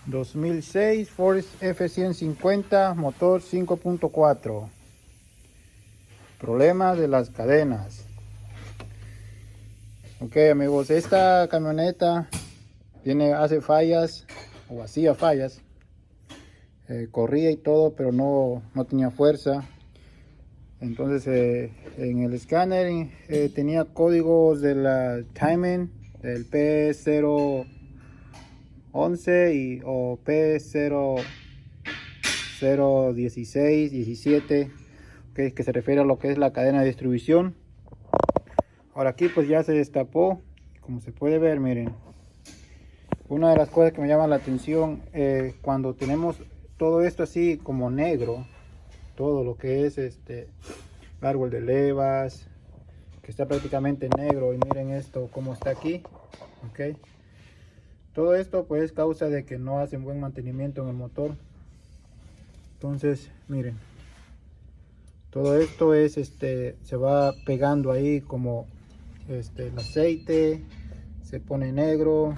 2006 Ford F-150, motor 5.4. Problema de las cadenas. Ok amigos, esta camioneta hace fallas o hacía fallas. Corría y todo, pero no tenía fuerza. Entonces en el escáner tenía códigos de la timing, del P011 o P0016, 17, okay, que se refiere a lo que es la cadena de distribución. Ahora aquí pues ya se destapó, como se puede ver, miren. Una de las cosas que me llama la atención, cuando tenemos todo esto así como negro, todo lo que es el árbol de levas, que está prácticamente negro, y miren esto como está aquí, ok. Todo esto pues es causa de que no hacen buen mantenimiento en el motor. Entonces miren, todo esto es se va pegando ahí como el aceite, se pone negro,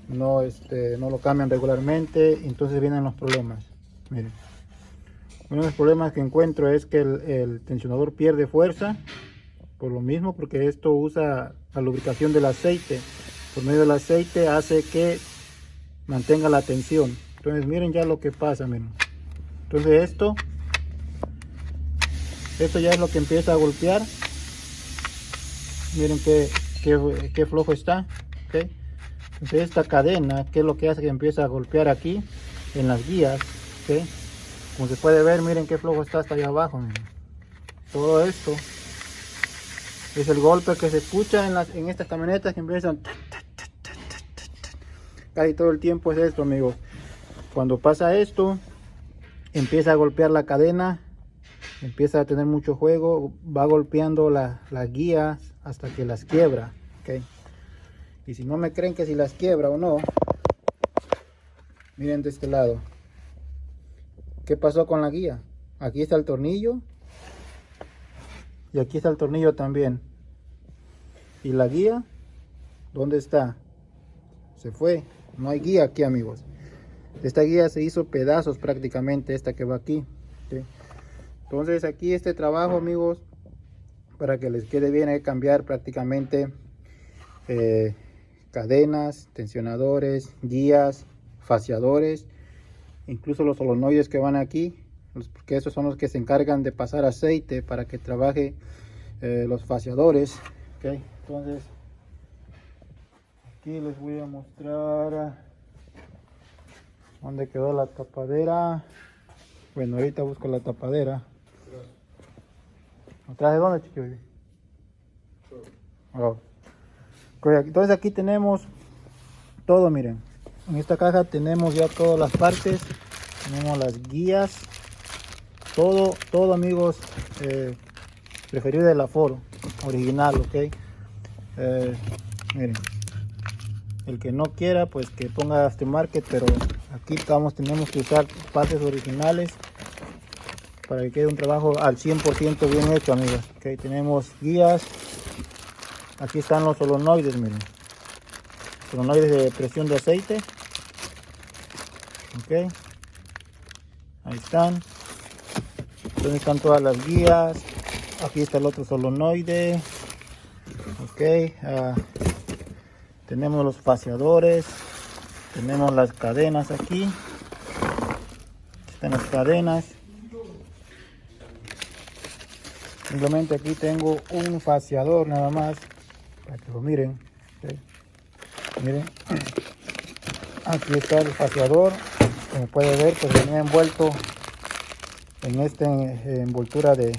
no lo cambian regularmente, entonces vienen los problemas. Miren, uno de los problemas que encuentro es que el tensionador pierde fuerza por lo mismo, porque esto usa la lubricación del aceite. Por medio del aceite hace que mantenga la tensión. Entonces miren ya lo que pasa, miren. Entonces esto ya es lo que empieza a golpear. Miren qué flojo está, ¿okay? Entonces esta cadena, que es lo que hace que empiece a golpear aquí en las guías, ¿okay? Como se puede ver, miren qué flojo está hasta allá abajo, miren. Todo esto es el golpe que se escucha en estas camionetas que empiezan casi todo el tiempo. Es esto, amigos. Cuando pasa esto, empieza a golpear la cadena, empieza a tener mucho juego, va golpeando las guías hasta que las quiebra, ¿okay? Y si no me creen que si las quiebra o no, miren de este lado. ¿Qué pasó con la guía? Aquí está el tornillo y aquí está el tornillo también. ¿Y la guía? ¿Dónde está? Se fue. No hay guía aquí, amigos. Esta guía se hizo pedazos prácticamente, esta que va aquí, ¿sí? Entonces aquí este trabajo, amigos, para que les quede bien, hay que cambiar prácticamente cadenas, tensionadores, guías, faciadores, incluso los solenoides que van aquí, porque esos son los que se encargan de pasar aceite para que trabaje los faciadores, ¿okay? Entonces aquí les voy a mostrar dónde quedó la tapadera. Bueno, ahorita busco la tapadera. ¿Atrás de dónde, chiquillo? Oh. Entonces aquí tenemos todo, miren. En esta caja tenemos ya todas las partes, tenemos las guías, todo amigos, preferido de la Ford original, ok. Miren, el que no quiera pues que ponga aftermarket, pero aquí tenemos que usar partes originales para que quede un trabajo al 100% bien hecho, amigos. Okay, tenemos guías, aquí están los solenoides, miren, solenoides de presión de aceite, ok, ahí están. Entonces están todas las guías, aquí está el otro solenoide, ok. Tenemos los faciadores, tenemos las cadenas aquí, están las cadenas. Simplemente aquí tengo un faciador nada más, para que lo miren, okay. Miren, aquí está el faciador, como puede ver, pues venía envuelto en esta envoltura de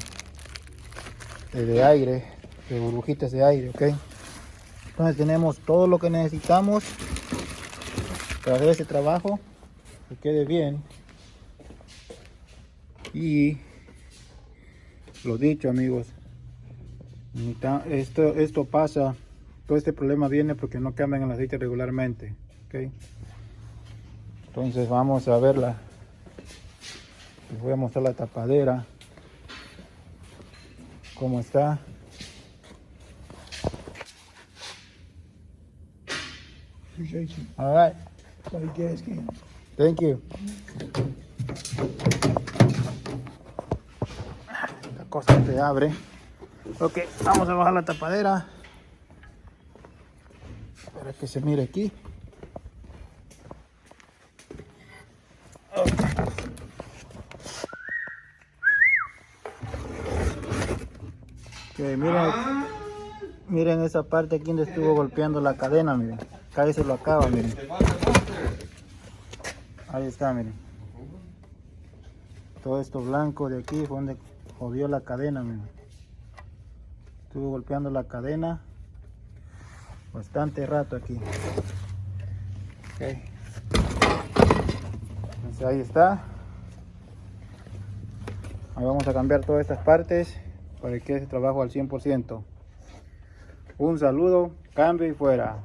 aire, de burbujitas de aire, ok. Entonces tenemos todo lo que necesitamos para hacer este trabajo, que quede bien. Y lo dicho, amigos, esto pasa, todo este problema viene porque no cambian el aceite regularmente, ok. Entonces vamos a verla. Les voy a mostrar la tapadera, cómo está. All right. Thank you. La cosa se abre. Ok, vamos a bajar la tapadera para que se mire aquí. Ok, miren esa parte aquí donde estuvo golpeando la cadena, miren. Casi se lo acaba, miren. Ahí está, miren. Todo esto blanco de aquí fue donde jodió la cadena, miren. Estuvo golpeando la cadena bastante rato aquí. Okay. Entonces ahí está. Ahora vamos a cambiar todas estas partes para que quede ese trabajo al 100%. Un saludo, cambio y fuera.